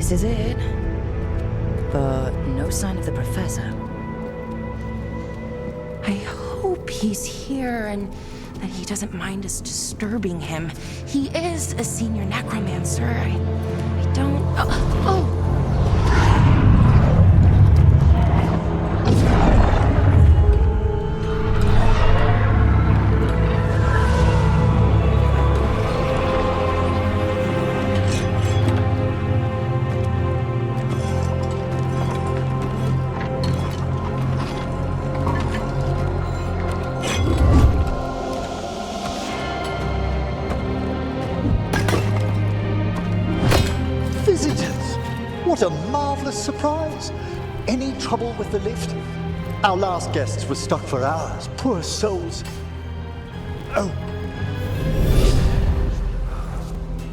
This is it. But no sign of the professor. I hope he's here and that he doesn't mind us disturbing him. He is a senior necromancer. I don't... Oh! What a marvelous surprise! Any trouble with the lift? Our last guests were stuck for hours, poor souls. Oh.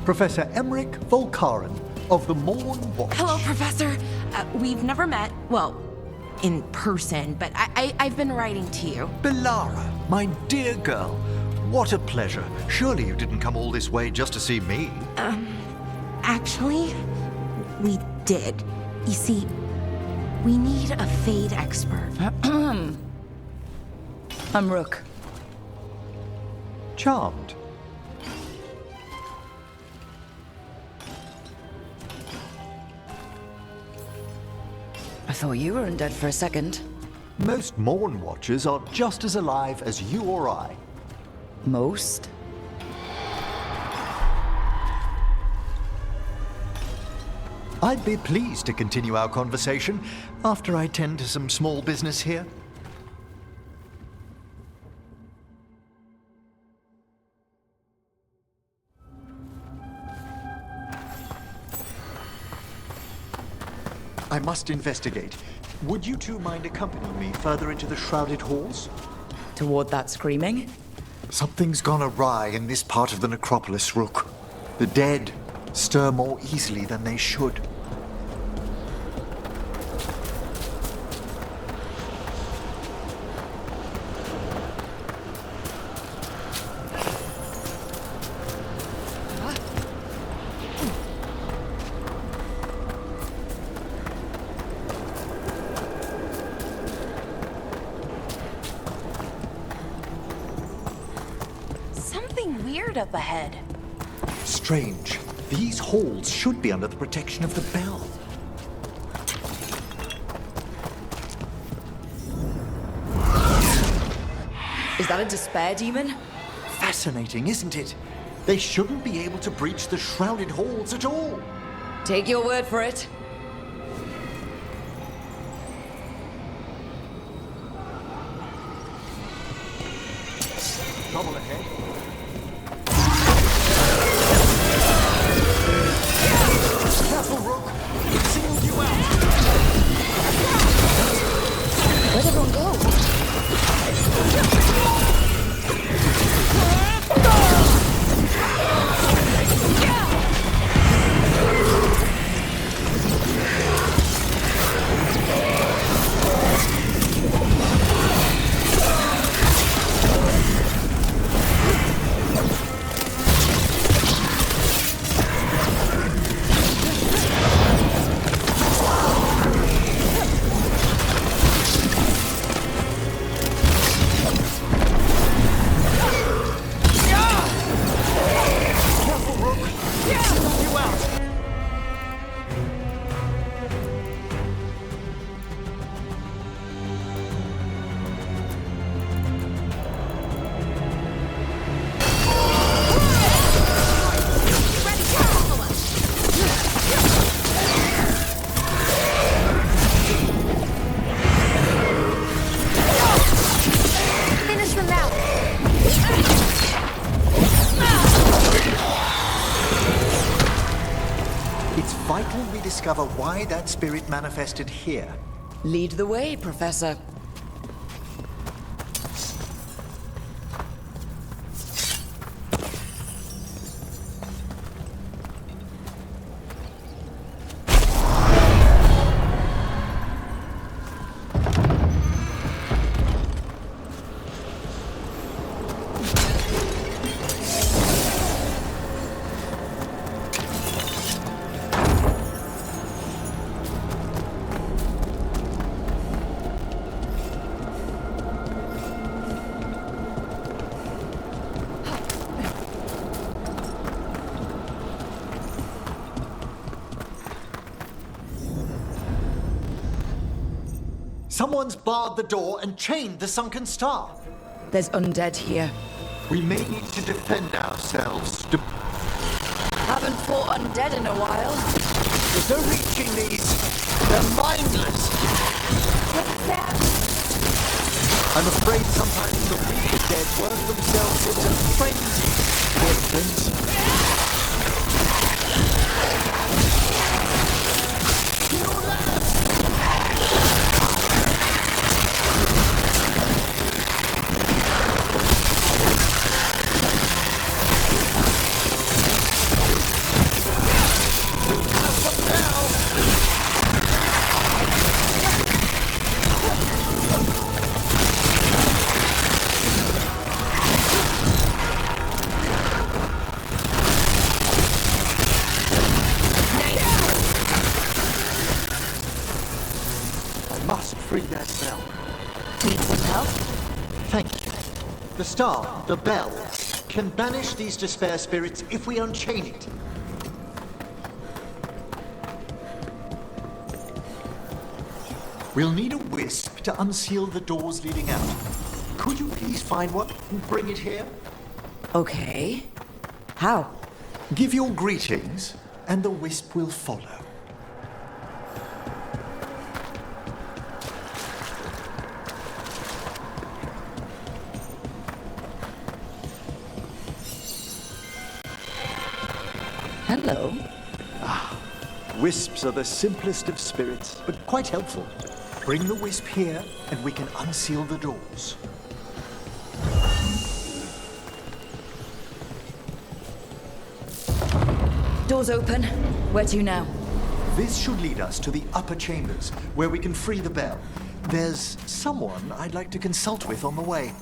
Professor Emmerich Volkaren of the Morn Watch. Hello, Professor. We've never met, well, in person, but I've been writing to you. Belara, my dear girl, what a pleasure. Surely you didn't come all this way just to see me. Actually, we did. You see, we need a Fade expert. I'm Rook. Charmed. I thought you were undead for a second. Most Morn Watchers are just as alive as you or I. Most? I'd be pleased to continue our conversation after I tend to some small business here. I must investigate. Would you two mind accompanying me further into the shrouded halls? Toward that screaming? Something's gone awry in this part of the necropolis, Rook. The dead stir more easily than they should. Something weird up ahead. Strange. These halls should be under the protection of the bell. Is that a despair demon? Fascinating, isn't it? They shouldn't be able to breach the shrouded halls at all. Take your word for it. Trouble ahead. Careful, Rook! It sealed you out! Where'd everyone go? Vital we discover why that spirit manifested here. Lead the way, Professor. Someone's barred the door and chained the sunken star. There's undead here. We may need to defend ourselves. Haven't fought undead in a while. There's no reaching these. They're mindless. What's that? I'm afraid sometimes the weak dead work themselves into frenzy. Poor things. Free that bell. Need some help? Thank you. The star, the bell, can banish these despair spirits if we unchain it. We'll need a wisp to unseal the doors leading out. Could you please find one and bring it here? Okay. How? Give your greetings, and the wisp will follow. Hello. Wisps are the simplest of spirits, but quite helpful. Bring the wisp here, and we can unseal the doors. Doors open. Where to now? This should lead us to the upper chambers, where we can free the bell. There's someone I'd like to consult with on the way.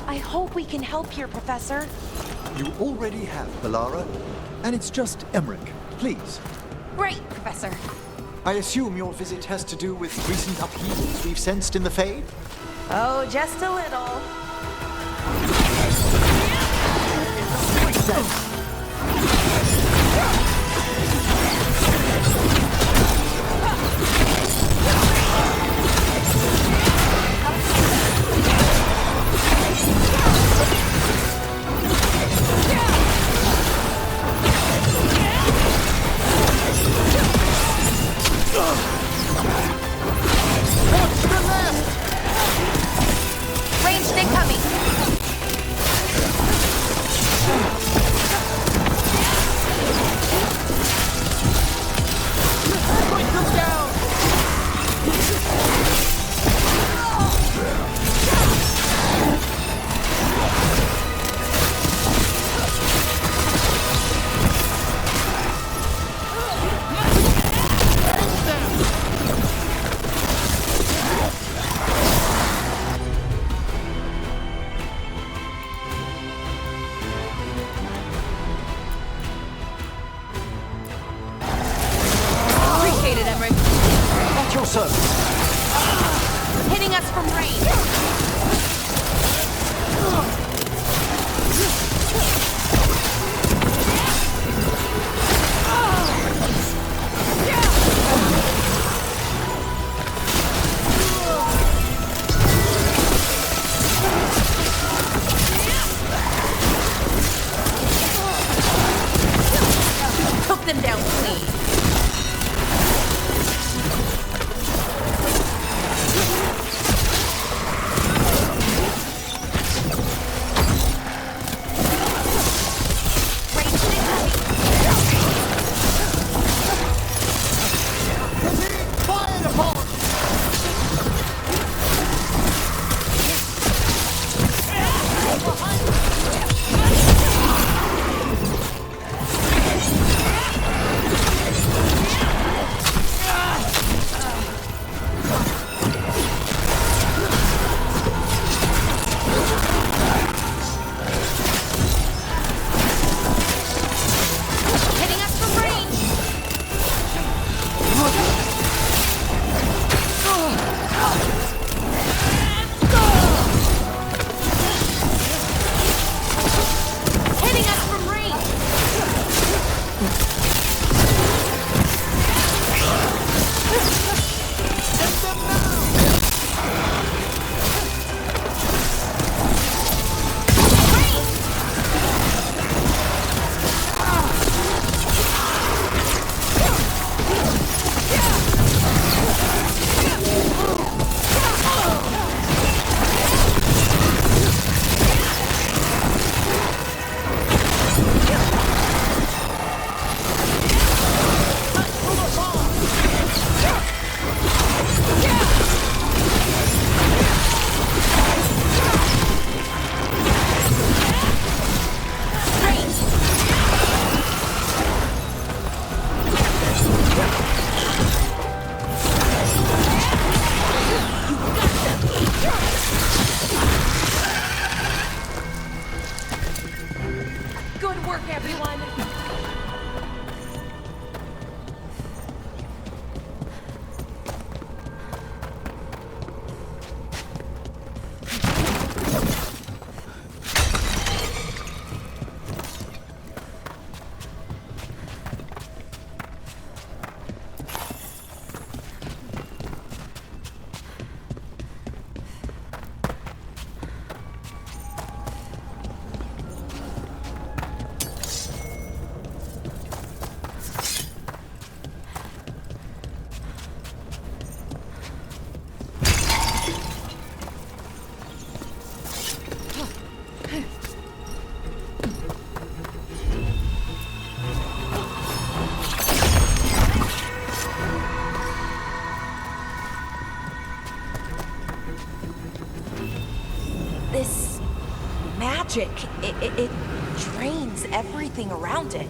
I hope we can help here, Professor. You already have, Balara. And it's just Emmerich. Please. Great, Professor. I assume your visit has to do with recent upheavals we've sensed in the Fade? Oh, just a little. Ranged incoming. Appreciate it, Emmerich. At your service. Hitting us from range. Took them down clean. work, everyone! This magic, it drains everything around it.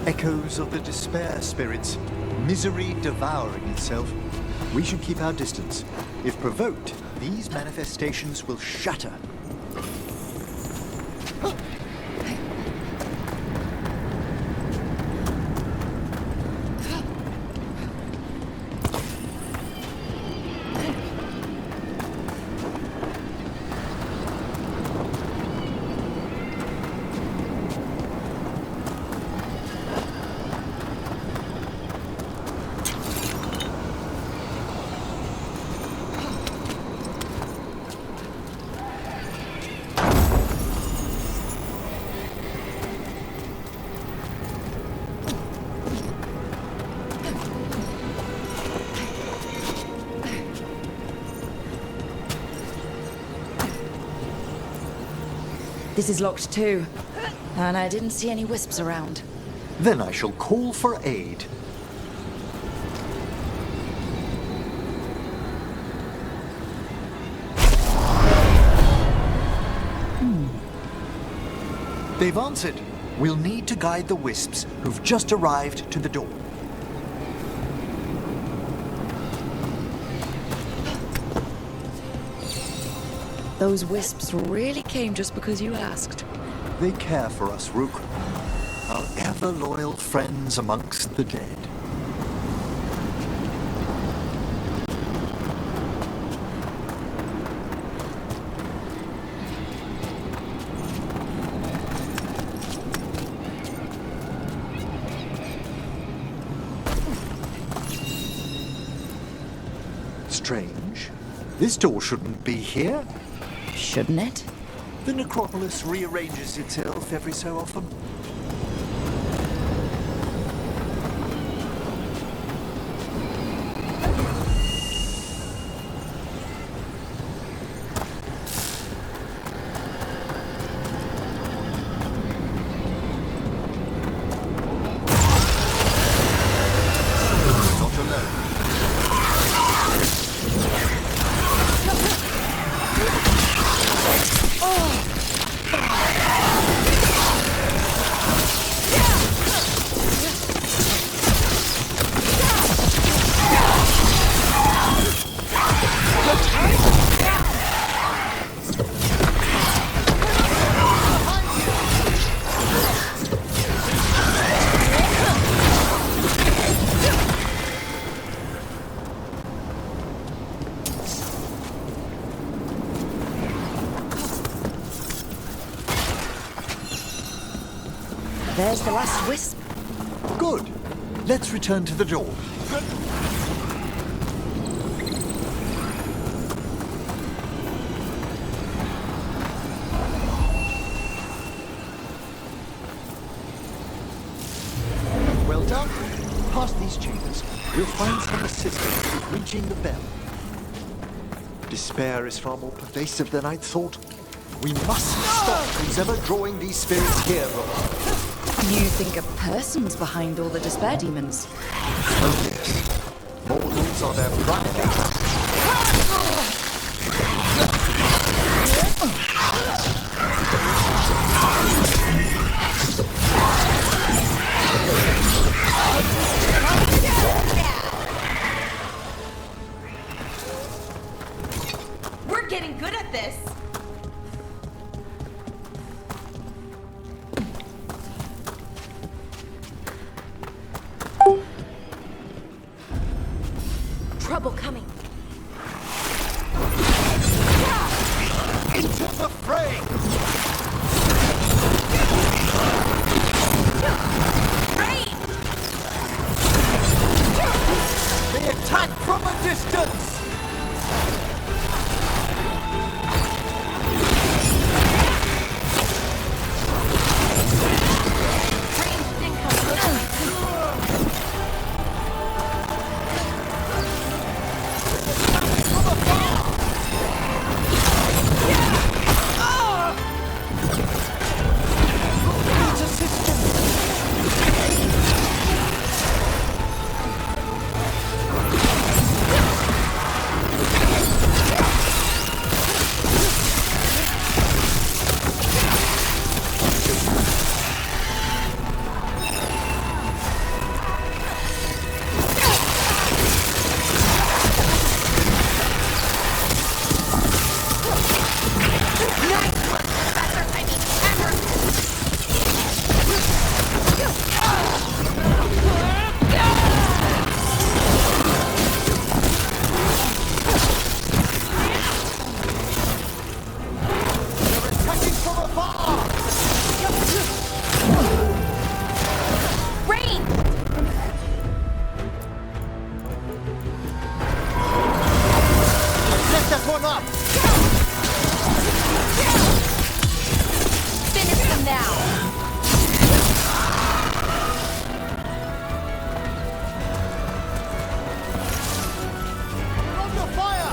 Echoes of the despair spirits, misery devouring itself. We should keep our distance. If provoked, these manifestations will shatter. This is locked too. And I didn't see any wisps around. Then I shall call for aid. They've answered. We'll need to guide the wisps who've just arrived to the door. Those wisps really came just because you asked. They care for us, Rook. Our ever-loyal friends amongst the dead. Strange. This door shouldn't be here. Shouldn't it? The necropolis rearranges itself every so often. Not alone. There's the last wisp. Good. Let's return to the door. Well done. Past these chambers, we'll find some assistance with reaching the bell. Despair is far more pervasive than I'd thought. We must stop who's ever drawing these spirits here, Rook. You think a person's behind all the despair demons? Oh yes. Mortals are their prime enemy. We're getting good at this. trouble coming. Into the fray! Rain! They attack from a distance! Ranged incoming. Needs assistance! They're attacking from afar! Rain! Let that one up! Finish them now. Under fire!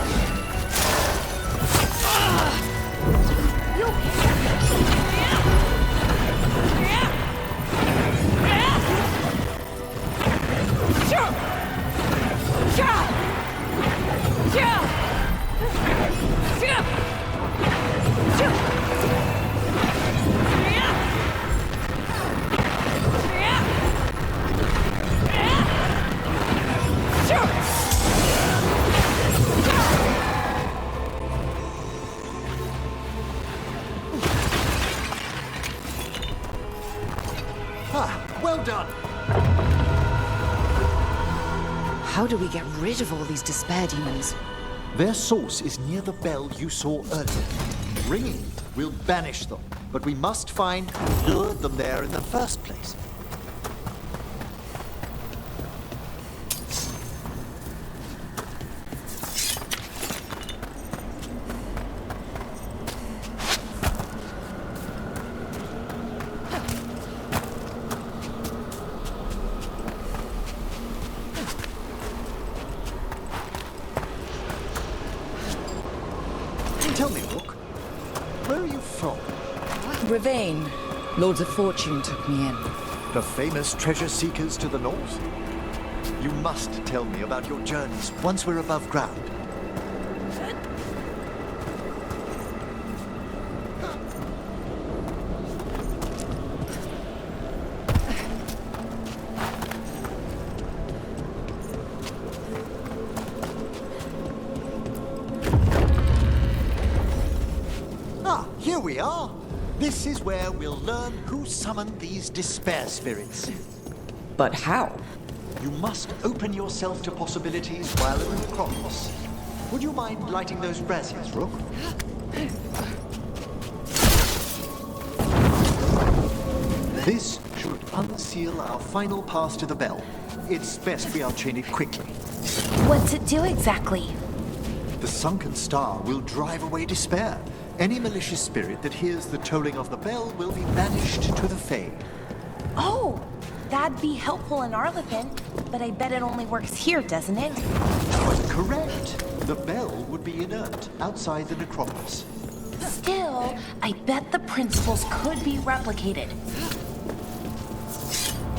Ah, well done! How do we get rid of all these despair demons? Their source is near the bell you saw earlier. Ringing it will banish them, but we must find who lured them there in the first place. Tell me, Rook, where are you from? Ravain. Lords of Fortune took me in. The famous treasure seekers to the north? You must tell me about your journeys once we're above ground. Here we are. This is where we'll learn who summoned these despair spirits. But how? You must open yourself to possibilities while in the Necropolis. Would you mind lighting those braziers, Rook? This should unseal our final pass to the bell. It's best we unchain it quickly. What's it do exactly? The sunken star will drive away despair. Any malicious spirit that hears the tolling of the bell will be banished to the Fae. Oh, that'd be helpful in Arlethan, but I bet it only works here, doesn't it? Correct. The bell would be inert outside the Necropolis. Still, I bet the principles could be replicated.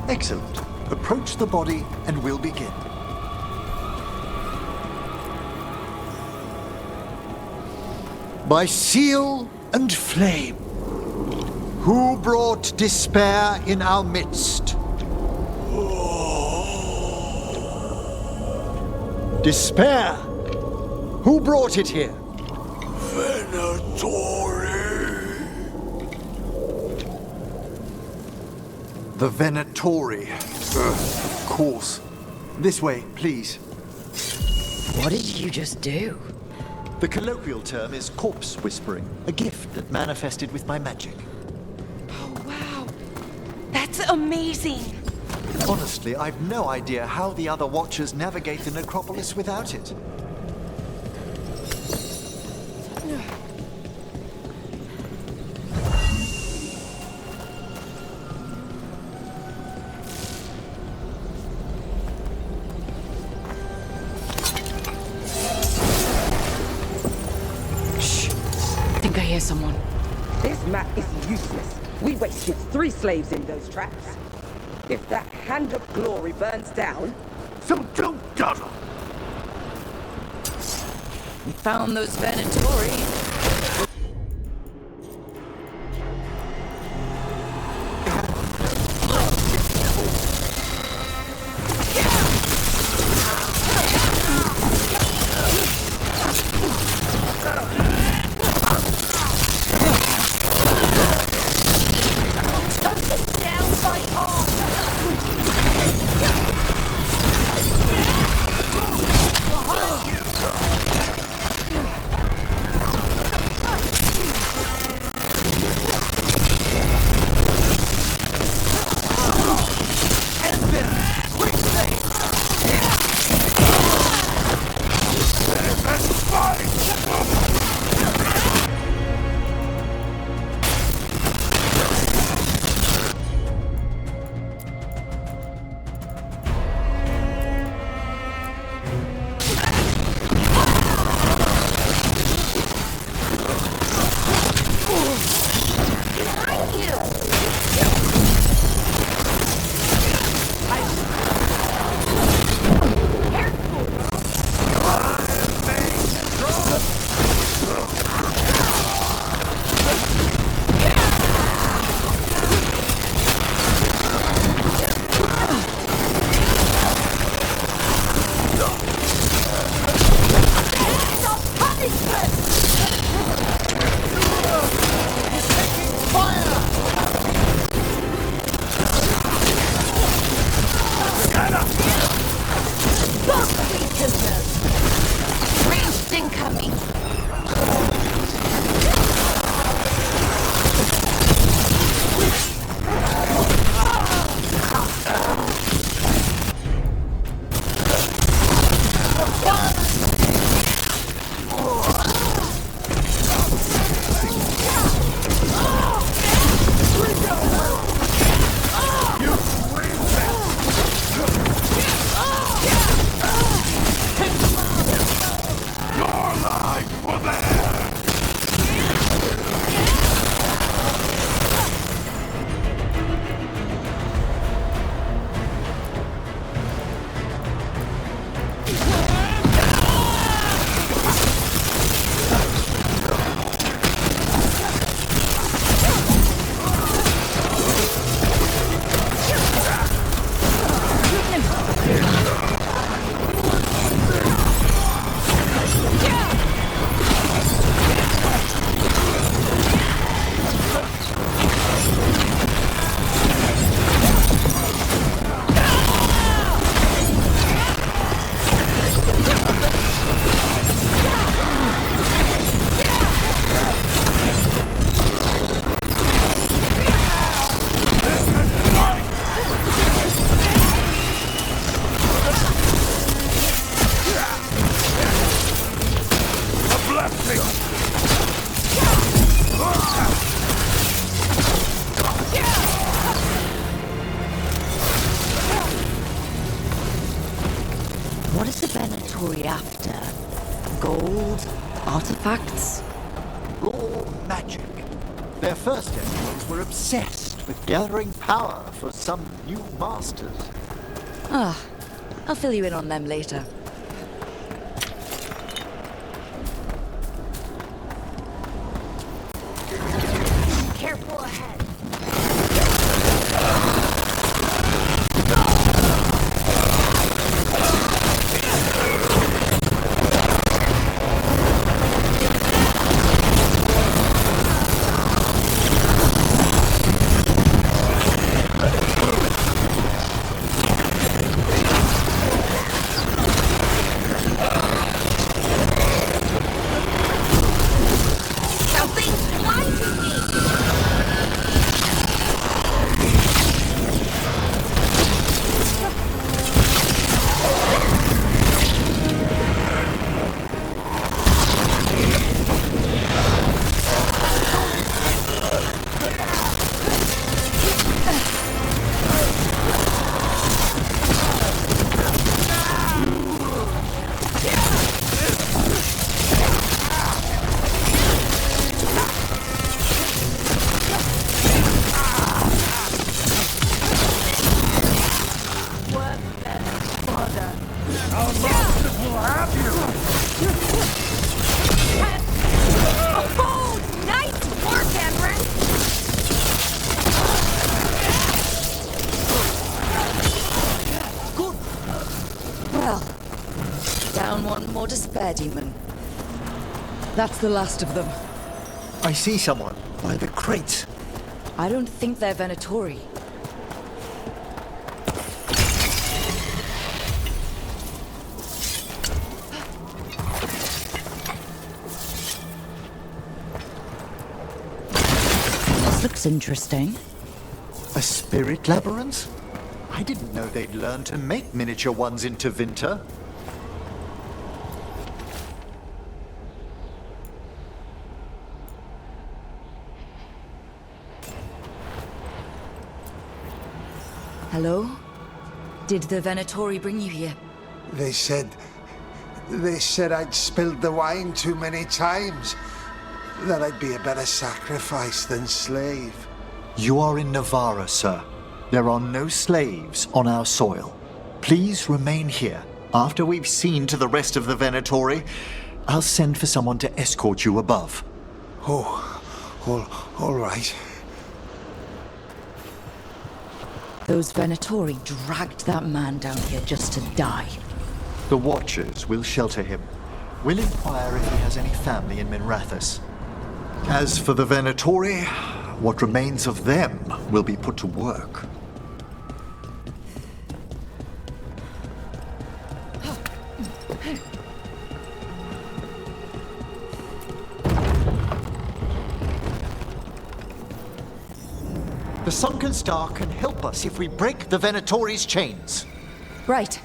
Excellent. Approach the body and we'll begin. By seal and flame, who brought despair in our midst? Despair? Who brought it here? The Venatori. Of course. This way, please. What did you just do? The colloquial term is corpse whispering, a gift that manifested with my magic. Oh, wow. That's amazing. Honestly, I've no idea how the other Watchers navigate the necropolis without it. I think I hear someone. This map is useless. We wasted 3 slaves in those traps. If that Hand of Glory burns down... So don't dawdle! We found those Venatori. What is the Venatori after? Gold? Artifacts? Raw magic. Their first enemies were obsessed with gathering power for some new masters. Ah, I'll fill you in on them later. Careful ahead. one more despair demon. That's the last of them. I see someone by the crates. I don't think they're Venatori. This looks interesting. A spirit labyrinth? I didn't know they'd learn to make miniature ones into Vinter. Hello? Did the Venatori bring you here? They said I'd spilled the wine too many times. That I'd be a better sacrifice than slave. You are in Navarra, sir. There are no slaves on our soil. Please remain here. After we've seen to the rest of the Venatori, I'll send for someone to escort you above. All right. Those Venatori dragged that man down here just to die. The Watchers will shelter him. We'll inquire if he has any family in Minrathous. As for the Venatori, what remains of them will be put to work. The Sunken Star can help us if we break the Venatori's chains. Right.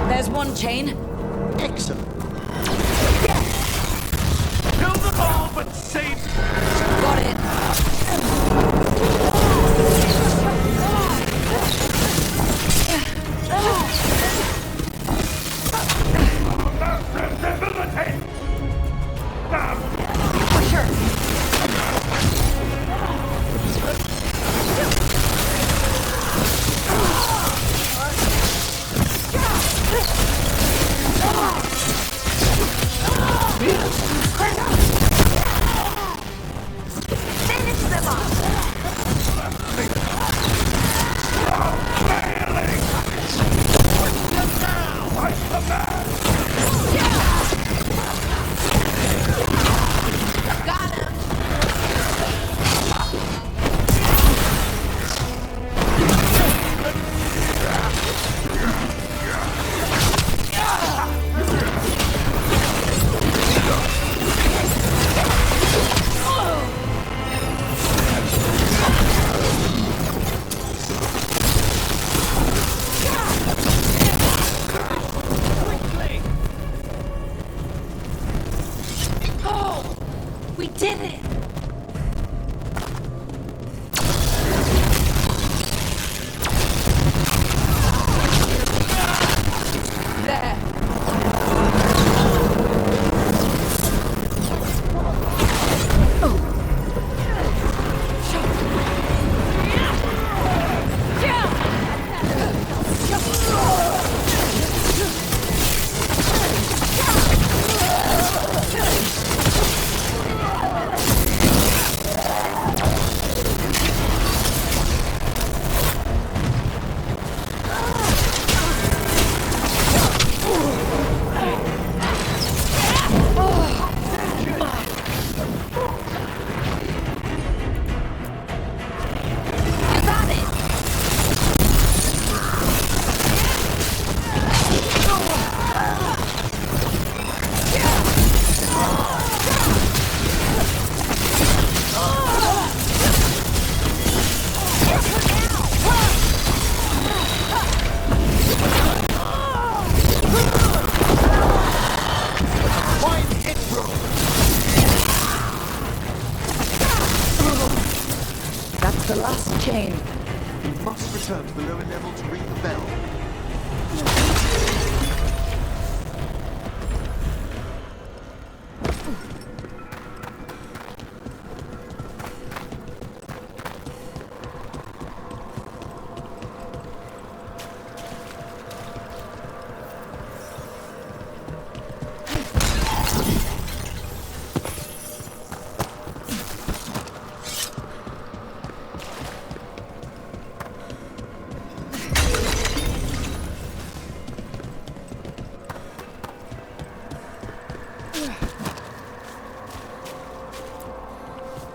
There's one chain. Excellent. Kill them all, but save... Got it. We did it! That's the last chain. We must return to the lower level to ring the bell.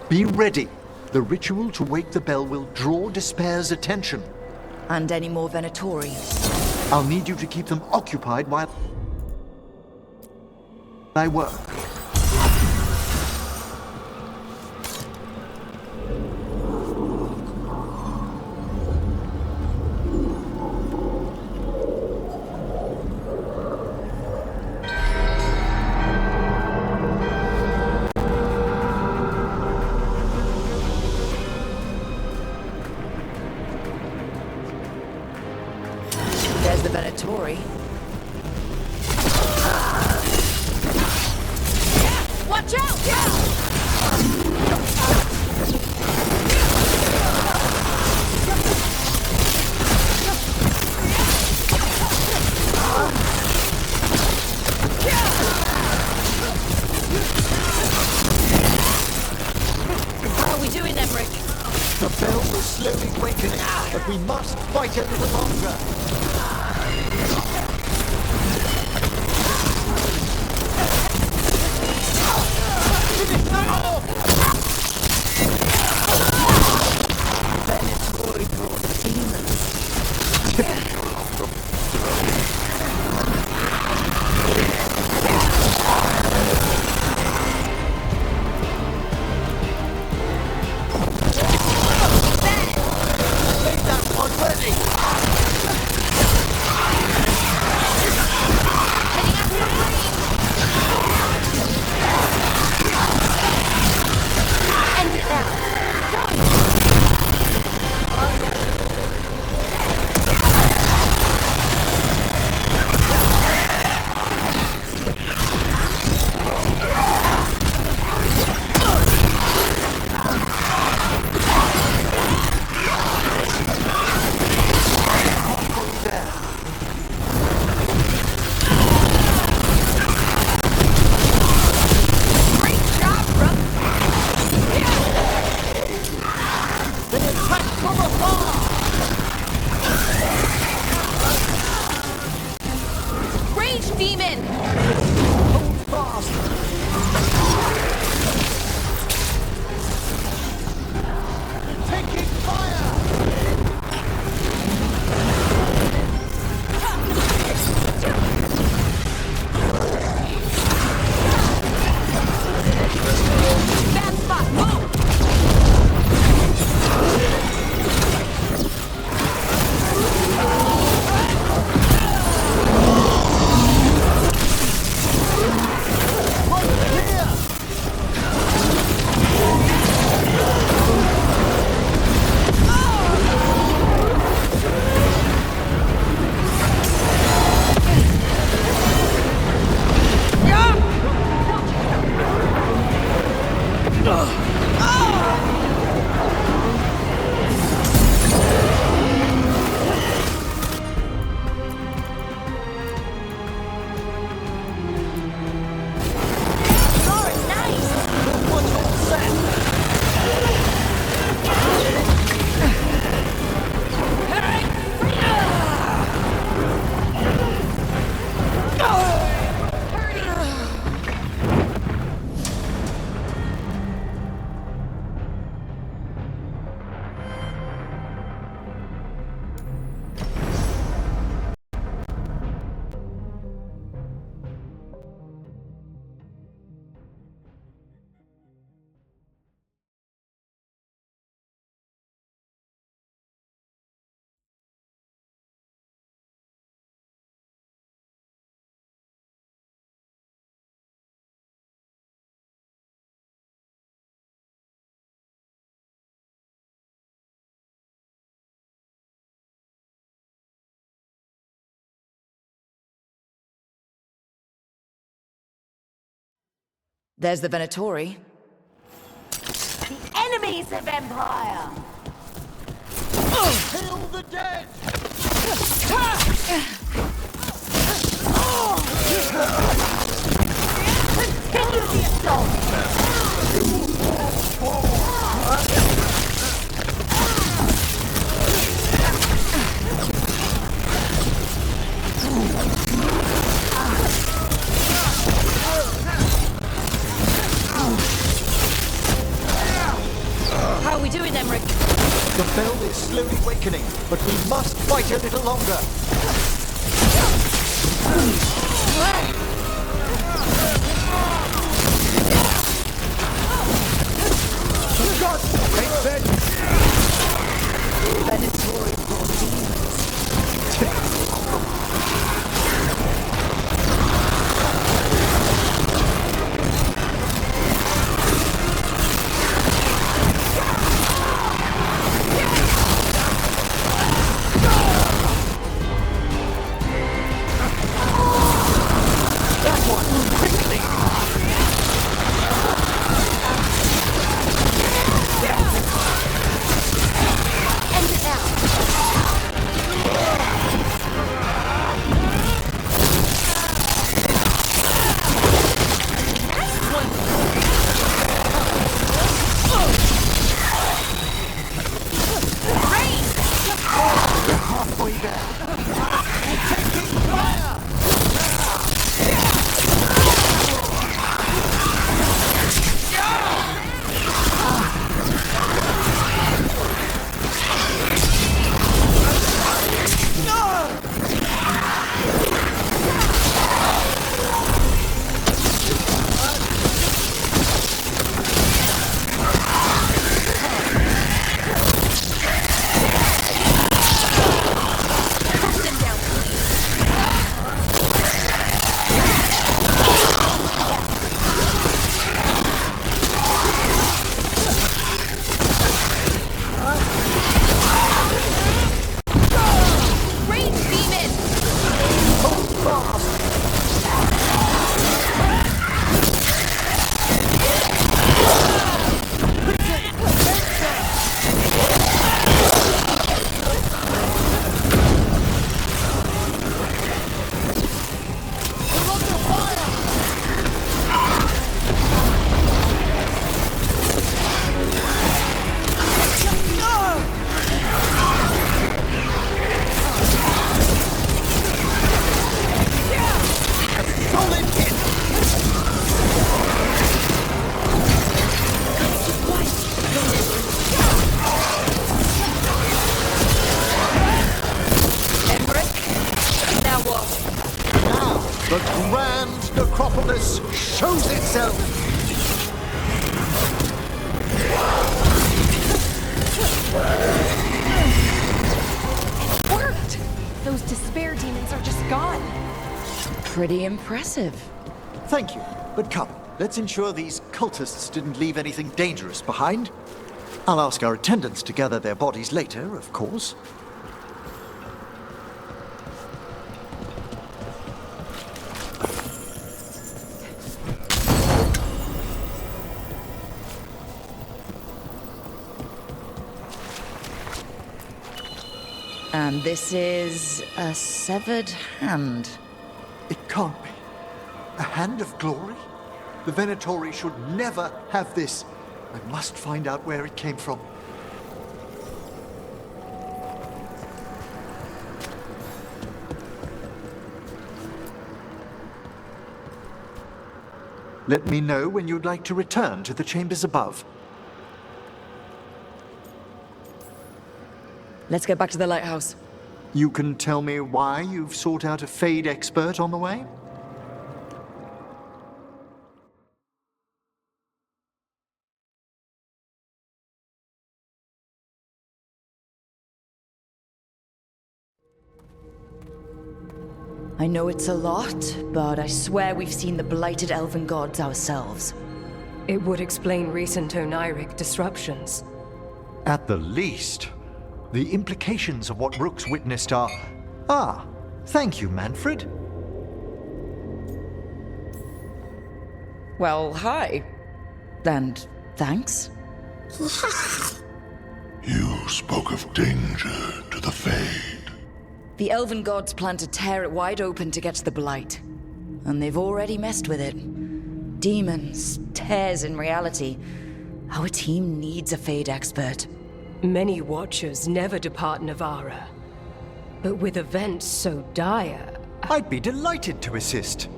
Be ready. The ritual to wake the bell will draw Despair's attention. And any more Venatori? I'll need you to keep them occupied while I work. There's the Venatori. Watch out! How are we doing, Emmerich? The bell is slowly wakening, but we must fight a little longer. Venatori brought demons. Take that one ready! End it now. Rage demon! Hold fast! Taking fire! Bad spot, move! There's the Venatori. The enemies of Empire! Kill the dead! Continue the assault! awakening, but we must fight a little longer. God, take that! Veilguard brought demons. The grand necropolis shows itself! It worked! Those despair demons are just gone. Pretty impressive. Thank you, but come, let's ensure these cultists didn't leave anything dangerous behind. I'll ask our attendants to gather their bodies later, of course. And this is a severed hand. It can't be. A hand of glory? The Venatori should never have this. I must find out where it came from. Let me know when you'd like to return to the chambers above. Let's get back to the lighthouse. You can tell me why you've sought out a Fade expert on the way? I know it's a lot, but I swear we've seen the blighted elven gods ourselves. It would explain recent Oniric disruptions. At the least. The implications of what Rook's witnessed are... Ah, thank you, Manfred. Well, hi. And thanks. You spoke of danger to the Fade. The elven gods plan to tear it wide open to get to the blight. And they've already messed with it. Demons, tears in reality. Our team needs a Fade expert. Many Watchers never depart Navara. But with events so dire... I'd be delighted to assist.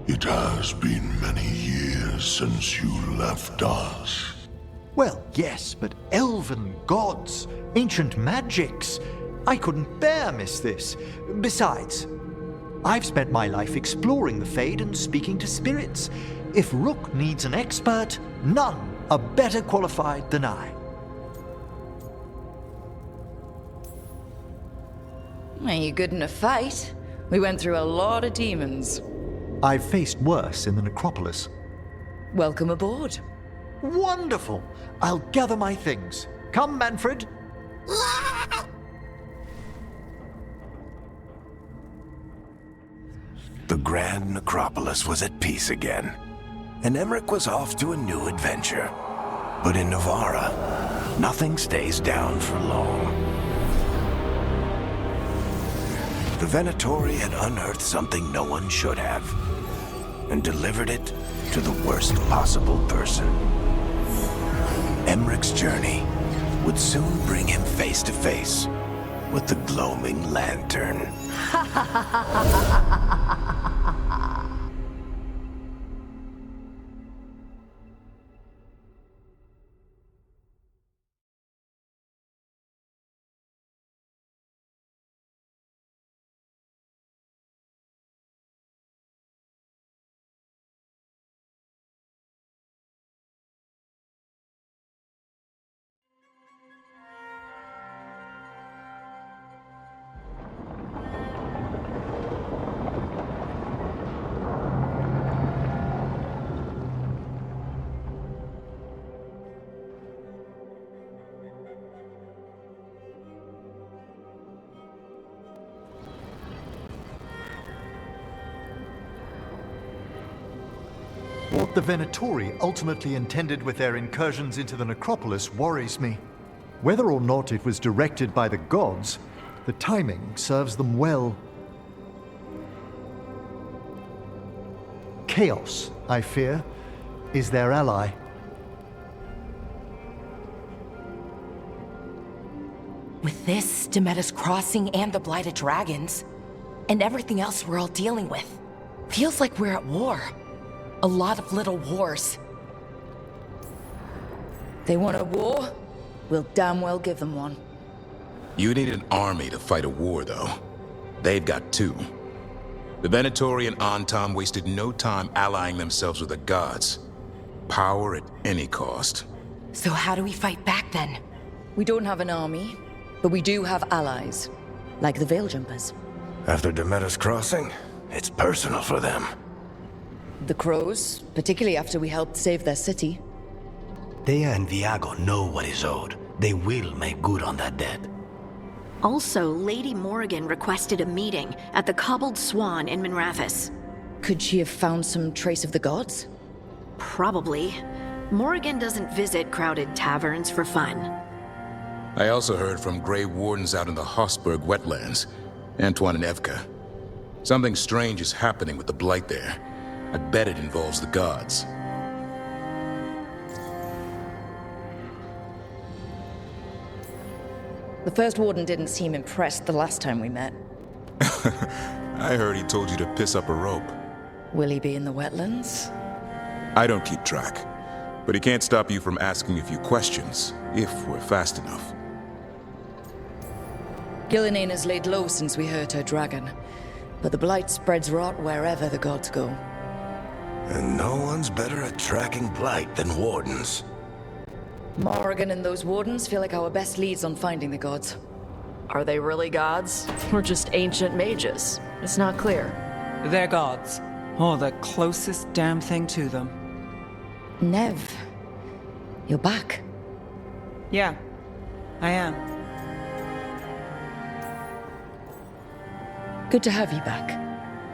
It has been many years since you left us. Well, yes, but elven gods, ancient magics. I couldn't bear miss this. Besides, I've spent my life exploring the Fade and speaking to spirits. If Rook needs an expert, none are better qualified than I. Are you good in a fight? We went through a lot of demons. I've faced worse in the necropolis. Welcome aboard. Wonderful! I'll gather my things. Come, Manfred. The Grand Necropolis was at peace again, and Emmerich was off to a new adventure. But in Navarra, nothing stays down for long. The Venatori had unearthed something no one should have, and delivered it to the worst possible person. Emmerich's journey would soon bring him face to face with the gloaming lantern. What the Venatori ultimately intended with their incursions into the necropolis worries me. Whether or not it was directed by the gods, the timing serves them well. Chaos, I fear, is their ally. With this, Demeta's Crossing and the Blighted Dragons, and everything else we're all dealing with, feels like we're at war. A lot of little wars. They want a war? We'll damn well give them one. You need an army to fight a war, though. They've got two. The Venatori and Antam wasted no time allying themselves with the gods. Power at any cost. So how do we fight back then? We don't have an army, but we do have allies. Like the Veil Jumpers. After Demeta's Crossing, it's personal for them. The Crows, particularly after we helped save their city. Thea and Viago know what is owed. They will make good on that debt. Also, Lady Morrigan requested a meeting at the Cobbled Swan in Minrathous. Could she have found some trace of the gods? Probably. Morrigan doesn't visit crowded taverns for fun. I also heard from Grey Wardens out in the Hossberg wetlands, Antoine and Evka. Something strange is happening with the Blight there. I bet it involves the gods. The first warden didn't seem impressed the last time we met. I heard he told you to piss up a rope. Will he be in the wetlands? I don't keep track, but he can't stop you from asking a few questions, if we're fast enough. Gillinane has laid low since we hurt her dragon, but the Blight spreads rot wherever the gods go. And no one's better at tracking Blight than Wardens. Morrigan and those wardens feel like our best leads on finding the gods. Are they really gods? Or just ancient mages? It's not clear. They're gods. Or the closest damn thing to them. Nev, you're back. Yeah, I am. Good to have you back.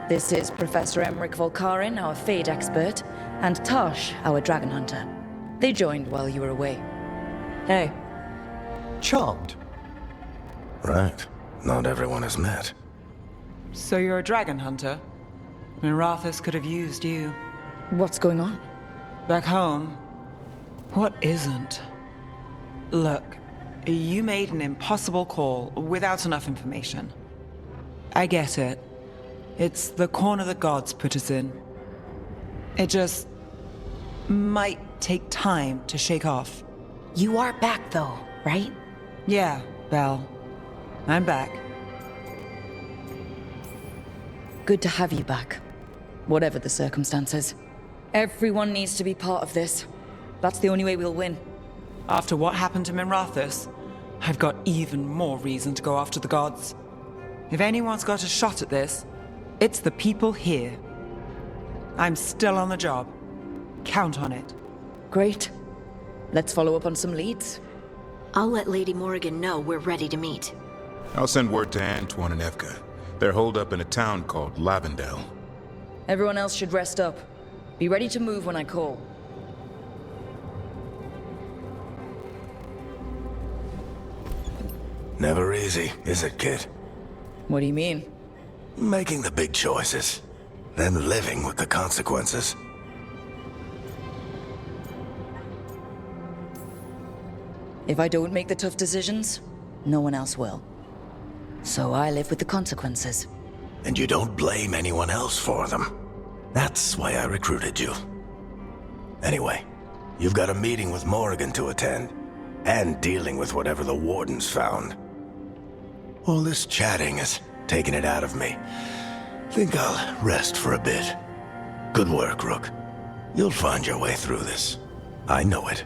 This is Professor Emmerich Volkarin, our Fade expert, and Tosh, our dragon hunter. They joined while you were away. Hey. Charmed. Right. Not everyone has met. So you're a dragon hunter? Minrathous could have used you. What's going on? Back home, what isn't? Look, you made an impossible call without enough information. I get it. It's the corner the gods put us in. It just might take time to shake off. You are back though, right? Yeah, Belle. I'm back. Good to have you back, whatever the circumstances. Everyone needs to be part of this. That's the only way we'll win. After what happened to Minrathous, I've got even more reason to go after the gods. If anyone's got a shot at this, it's the people here. I'm still on the job. Count on it. Great. Let's follow up on some leads. I'll let Lady Morrigan know we're ready to meet. I'll send word to Antoine and Evka. They're holed up in a town called Lavendel. Everyone else should rest up. Be ready to move when I call. Never easy, is it, kid? What do you mean? Making the big choices, then living with the consequences. If I don't make the tough decisions, no one else will. So I live with the consequences. And you don't blame anyone else for them. That's why I recruited you. Anyway, you've got a meeting with Morrigan to attend, and dealing with whatever the Warden's found. All this chatting is taking it out of me. Think I'll rest for a bit. Good work, Rook. You'll find your way through this. I know it.